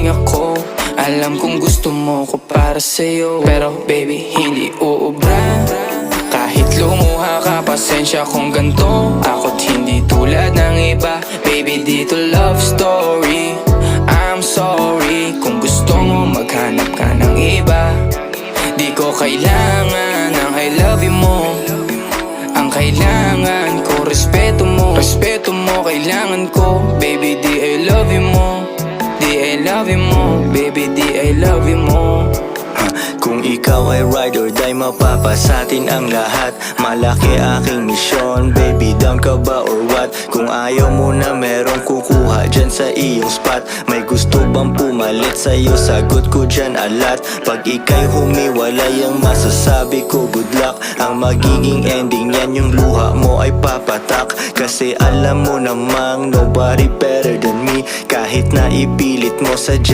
ako. Alam kong gusto mo ko para sa'yo, pero baby hindi uubra. Kahit lumuha ka, pasensya kung ganto. Ako't hindi tulad ng iba. Baby, dito love story. I'm sorry kung gusto mo maghanap ka ng iba. Di ko kailangan ng I love you mo. Ang kailangan ko, respeto mo. Respeto mo, kailangan ko. Baby, di I love you mo. Di I love you mo. Baby, di I love you mo. Kung ikaw ay ride or die, mapapasatin ang lahat. Malaki aking misyon, baby, down ka ba or what? Kung ayaw mo na merong kukuha dyan sa iyong spot. May gusto bang pumalit sa'yo? Sagot ko dyan alat. Pag ika'y humiwalay, ang masasabi ko good luck. Ang magiging ending yan, yung luha mo ay papatak. Kasi alam mo namang nobody better than me. Kahit na ipilit mo sa